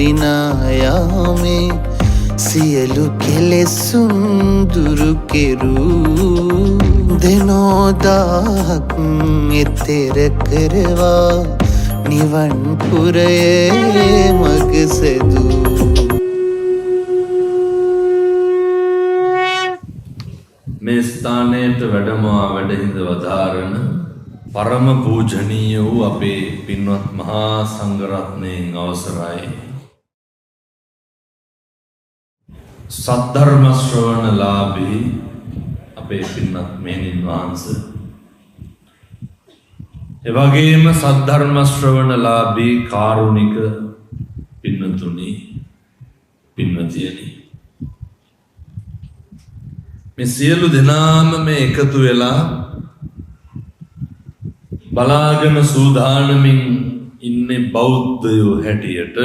දිනායාමේ සියලු කෙලෙසුන් දුරු කෙරූ දෙනෝදාහක් එතෙර කරවා නිවන් පුරයේ මග සැදූ මේ ස්ථානයට වැඩමවා වැඩහිඳ වදාරන පරම පූජනීය වූ අපේ පින්වත් මහා සංඝරත්නයන් අවසරයි සද්ධර්ම ශ්‍රවණලාභී අපේ පින්වත් මෙහෙණින් වහන්සේ එවැගේම සද්ධර්ම ශ්‍රවණලාභී කාරුණික පින්වතුනි පින්වතියනි මේ සියලු දෙනාම මේ එකතු වෙලා බලාගෙන සූදානමින් ඉන්නේ බෞද්ධයෝ හැටියට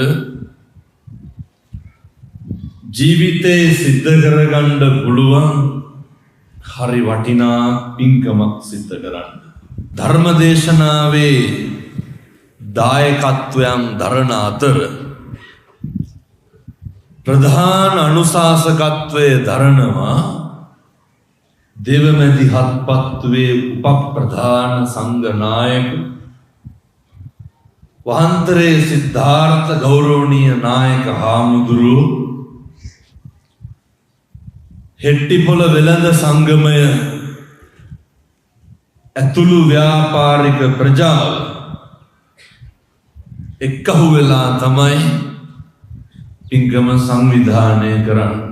ජීවිතේ සිද්ධ කරගන්න පුළුවන් හරි වටිනා පින්කමක් සිද්ධ කරන්න ධර්ම දේශනාවේ දායකත්වයන් දරන අතර ප්‍රධාන අනුශාසකත්වයේ දරනවා දෙවමැදි හත්පත්වේ උපප්‍රධාන සංඝ නායක වහන්තරේ සිද්ධාර්ථ ගෞරවනීය නායක හාමුදුරුවෝ හෙට්ටිපොළ වෙළඳ සංගමය ඇතුළු ව්‍යාපාරික ප්‍රජාව එක්කහු වෙලා තමයි පින්කම සංවිධානය කරන්නේ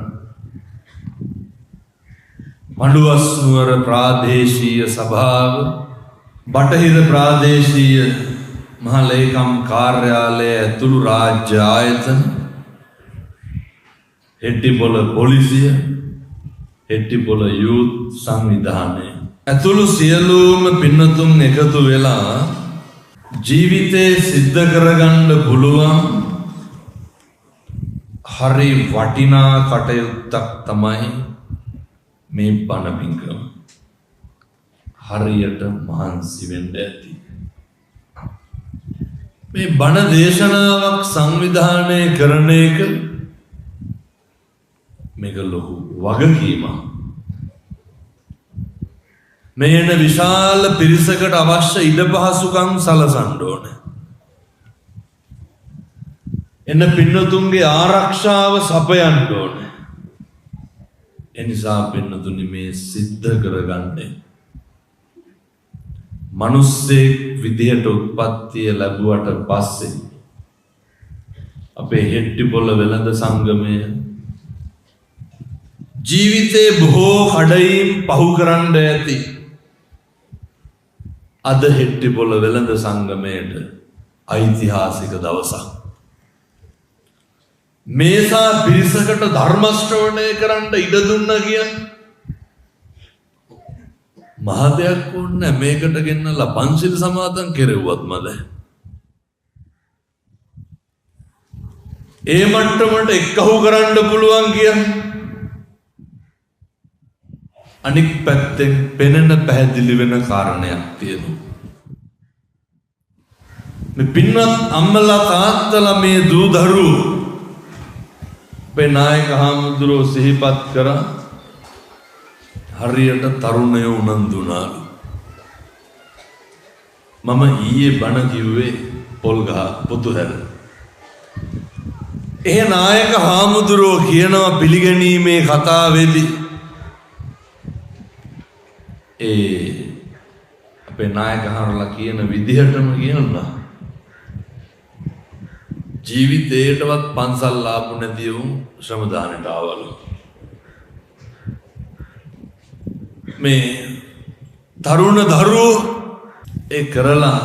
මඩුවස්නුවර ප්‍රාදේශීය සභාව බටහිර ප්‍රාදේශීය මහලේකම් කාර්යාලය ඇතුළු රාජ්‍ය ආයතන හෙට්ටිපොළ පොලිසිය හෙට්ටිපොළ යූත් සංවිධානය ඇතුළු සියලුම පින්නතුන් එකතු වෙලා ජීවිතේ සිද්ධ කරගන්න පුළුවන් හරි වටිනා කටයුත්තක් තමයි මේ බණ පින්කම හරියට මහන්සි වෙන්න ඇති මේ බණ දේශනාවක් සංවිධානය කරන එක මේක ලොකු වගකීමක් මේ එන විශාල පිරිසකට අවශ්‍ය ඉඩ පහසුකම් සලසන්න ඕනේ එන පින්නතුන්ගේ ආරක්ෂාව සපයන්න ඕනේ එනිසා පින්නතුනි මේ සිද්ධ කරගන්නේ මිනිස්සෙක් විදියට උත්පත්තිය ලැබුවට පස්සේ අපේ හෙට්ටිපොළ වෙළඳ සංගමය ජීවිතේ බොහෝ කඩයින් පහු කරන්න ඇති අද හෙට්ටිපොළ වෙළඳ සංගමයට ඓතිහාසික දවසක් මේසා පිරිසකට ධර්ම ශ්‍රවණය කරන්න ඉඩ දුන්න කියන්නේ මහ දෙයක් වුණේ මේකට ගෙන්නලා පන්සිල් සමාදන් කෙරෙව්වත් මද ඒ මට්ටමට එක්කහු කරන්න පුළුවන් කියන්නේ අනික් පැත්තෙන් පෙනෙන පැහැදිලි වෙන කාරණයක් තියෙනවා මේ පින්වත් අම්මලා තාත්තලා මේ දූ දරුවෝ අපේ නායක හාමුදුරුවෝ සිහිපත් කරා හරියට තරුණයෝ උනන්දුනාලු මම ඊයේ බණ කිව්වේ පොල්ගහ පුතුහැර ඒ නායක හාමුදුරුවෝ කියනවා පිළිගැනීමේ කතාවේදී අපේ නායක හාමුදුරුවෝ කියන විදිහටම කියනවා ජීවිතේටවත් පන්සල් ආපු නැති වුන් ශ්‍රමදානට ආවලු මේ තරුණ දරුවෝ ඒ කරලා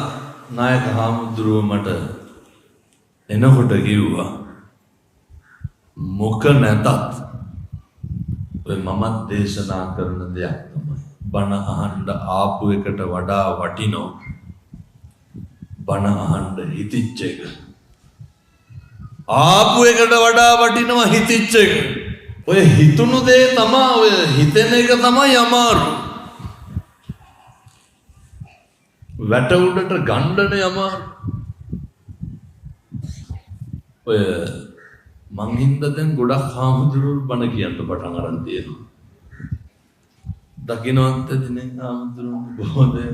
නායක හාමුදුරුවෝ මට එනකොට කිව්වා මොක නැතත් ඔය මමත් දේශනා කරන දෙයක් තමයි බණ අහන්න ආපු එකට වඩා වටිනෝ බණ අහන්න හිතිච්ච එක ආපු එකට වඩා වටිනවා හිතිච්ච එක ඔය හිතුණු දේ තමයි ඔය හිතෙන එක තමයි අමාරු වැට උඩට ගණ්ඩනේ අමාරු ඔය මං හින්දා දැන් ගොඩක් හාමුදුරුවෝ බණ කියන්න පටන් අරන් තියෙනවා. දකින්නත් දිනේ හාමුදුරුවෝ බොහෝදේ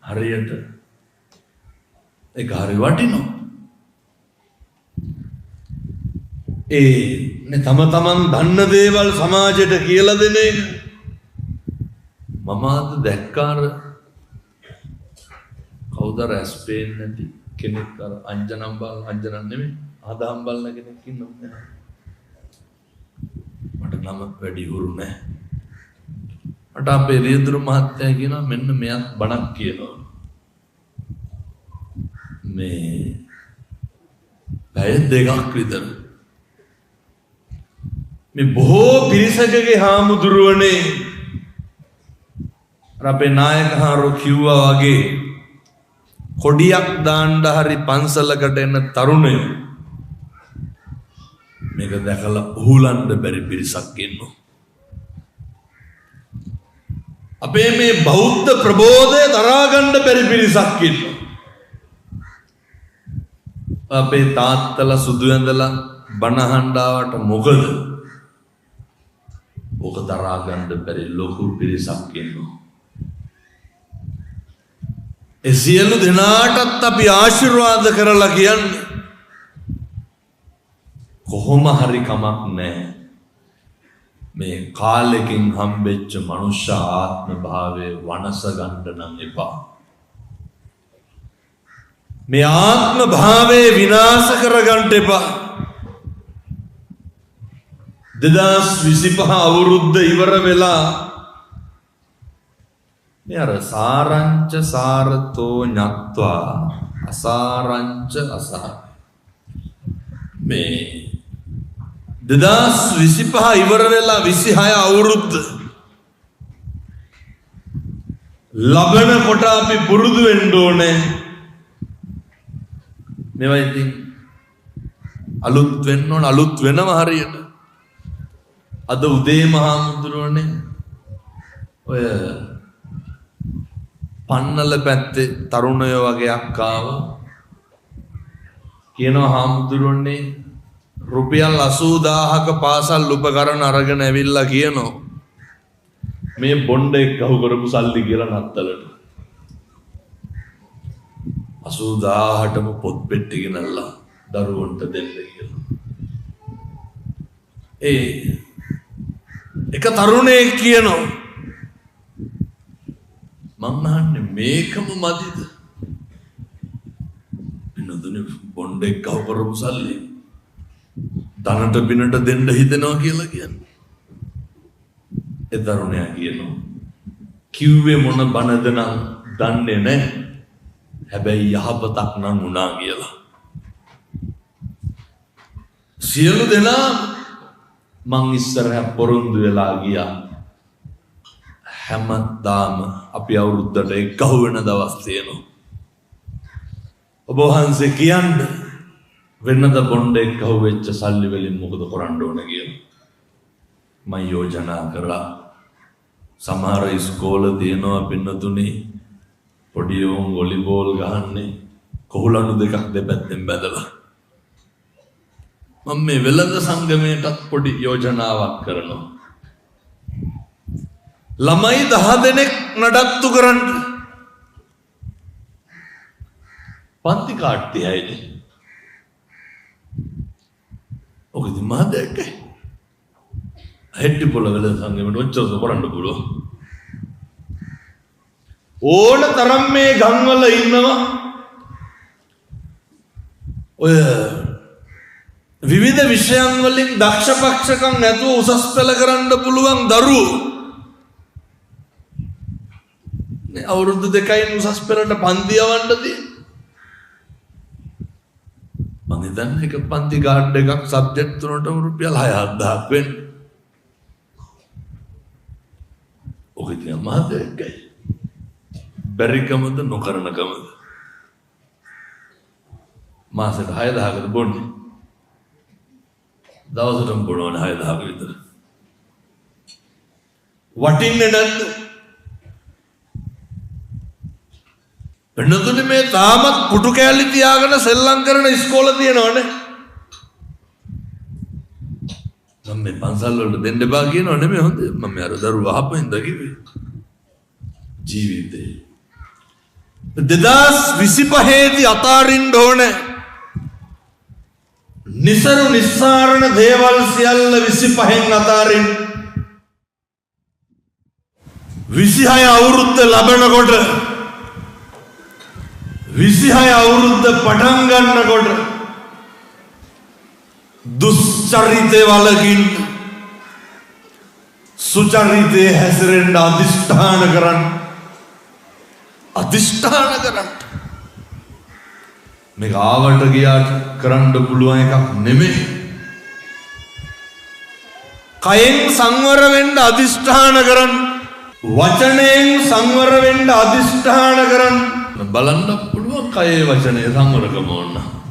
හරියට ඒක හරි වටිනවා. තම තමන් දන්න දේවල් සමාජයට කියලා දෙන එක. මම අද දැක්කාර කවුද රැස් පේන්නේ නැති කෙනෙක් අර අංජනම් නෙමෙයි ආදාම් බලන කෙනෙක් ඉන්නවා. මට නම වැඩි හුරු නැහැ. මට අපේ රියදුරු මහත්තයා කියනවා මෙන්න මෙයත් බණක් කියනවා. මේ පැය දෙකක් විතර මේ බොහෝ පිරිසකගේ හාමුදුරුවනේ අපේ නායක හාරෝ කිව්වා වගේ කොඩියක් දාන්න හරි පන්සලකට එන තරුණයෝ මේක දැකලා උහුලන්න බැරි පිරිසක් ඉන්නවා. අපේ මේ බෞද්ධ ප්‍රබෝධය දරා ගන්න බැරි පිරිසක් ඉන්නවා. අපේ තාත්තලා සුදු ඇඳලා බණ අහන්න ආවට මොකද? ඕක දරා ගන්න බැරි ලොකු පිරිසක් ඉන්නවා. ඒ සියලු දෙනාටත් අපි ආශිර්වාද කරලා කියන්නේ කොහොම හරි කමක් නැහැ. මේ කාලෙකින් හම්බෙච්ච මනුෂ්‍ය ආත්ම භාවයේ වනස ගන්න නම් එපා. මේ ආත්ම භාවයේ විනාශ කර ගන්න එපා. 2025 අවුරුද්ද ඉවර වෙලා මේ අර සාරංච සාරතෝ ඤත්වා අසාරංච අසාර මේ 2025 ඉවර වෙලා 26 අවුරුද්ද ලබන කොට අපි පුරුදු වෙන්න ඕනේ. මේවා ඉතින් අලුත් වෙන්න ඕන, අලුත් වෙනවා හරියට. අද උදේ මහමුදුරනේ ඔය පන්නල පැත්තේ තරුණයෝ වගේ අක්කාව කියනවා හාමුදුරනේ රුපියල් 80000ක පාසල් උපකරණ අරගෙන ඇවිල්ලා කියනවා මේ බොණ්ඩ එක්ක අහු කරපු සල්ලි කියලා නත්තලට 80000ටම පොත් පෙට්ටි ගෙනල්ලා දරුවන්ට දෙන්න කියලා. එක තරුණයෙක් කියනවා මම අහන්නේ මේකම මදිද? පින්නදුනේ බොණ්ඩ එක්ක අහු කරපු සල්ලි ධනට බිනට දෙන්න හිතෙනවා කියලා කියන්නේ. ඒ තරුණයා කියනවා කිව්වේ මොන බනද නම් දන්නේ නැහැ. හැබැයි යහපතක් නම් වුණා කියලා. සියලු දෙනා මං ඉස්සරහ පොරොන්දු වෙලා ගියා. හැමදාම අපි අවුරුද්දට එකහුව වෙන දවස් තියෙනවා. ඔබ වහන්සේ කියන්නේ වෙනද බොණ්ඩ එක්කහුව වෙච්ච සල්ලි වලින් මොකද කරන්න ඕන කියලා. මම යෝජනා කරා සමහර ඉස්කෝල තියෙනවා පින්නතුනේ පොඩි උන් වොලිබෝල් ගහන්නේ කොහුලනු දෙකක් දෙපැත්තෙන් බැදලා. මම මේ වෙළඳ සංගමයටත් පොඩි යෝජනාවක් කරනවා. ළමයි 10 දෙනෙක් නඩත්තු කරන්න. පන්ති කාඩ් 30යිනේ. ඔක ඉතින් මහ දෙයක්යි. හෙට්ටි පොළ වෙළඳ සංගමයට ඔච්චර කරන්න පුළුවන්. ඕන තරම් මේ ගම්වල ඉන්නවා ඔය විවිධ විෂයන් වලින් දක්ෂපක්ෂකම් නැතුව උසස් පෙළ කරන්න පුළුවන් දරුවෝ. මේ අවුරුදු 2කින් උසස් පෙළට පන්ති යවන්න තියෙන. මම හිතන්නේ එක පන්ති කාඩ් එකක් සබ්ජෙක්ට් තුනටම රුපියල් 6-7000ක් වෙන්නේ. ඔක ඉතින් මහදෙක්කයි. බැරිකමද නොකරනකමද? මාසෙට 6000කට බොන්නේ. දවසටම බොනවනේ 6000ක විතර. වටින්නේ නැද්ද? වෙනතුනේ මේ තාමත් පුටු කෑලි තියාගෙන සෙල්ලම් කරන ඉස්කෝල තියෙනවනේ. මම මේ පන්සල් වලට දෙන්න එපා කියනව නෙමෙයි හොඳ මම අර දරුවා අහපෙන්ද කිව්වේ ජීවිතේ 2025 දී අතාරින්න ඕනේ නිසරු නිස්සාරණ දේවල් සියල්ල 25න් අතාරින්න 26 අවුරුද්ද ලබනකොට 26 අවුරුද්ද පටන් ගන්නකොට දුස්චරිතේ වලකින් සුචරිතේ හැසිරෙන්න අදිෂ්ඨාන කරන්න මේක ආවට ගියාට කරන්න පුළුවන් එකක් නෙමෙයි කයෙන් සංවර වෙන්න අදිෂ්ඨාන කරන්න වචනයෙන් සංවර වෙන්න අදිෂ්ඨාන කරන්න බලන්න පුළුවන් කයේ වචනේ සංවරකම ඕන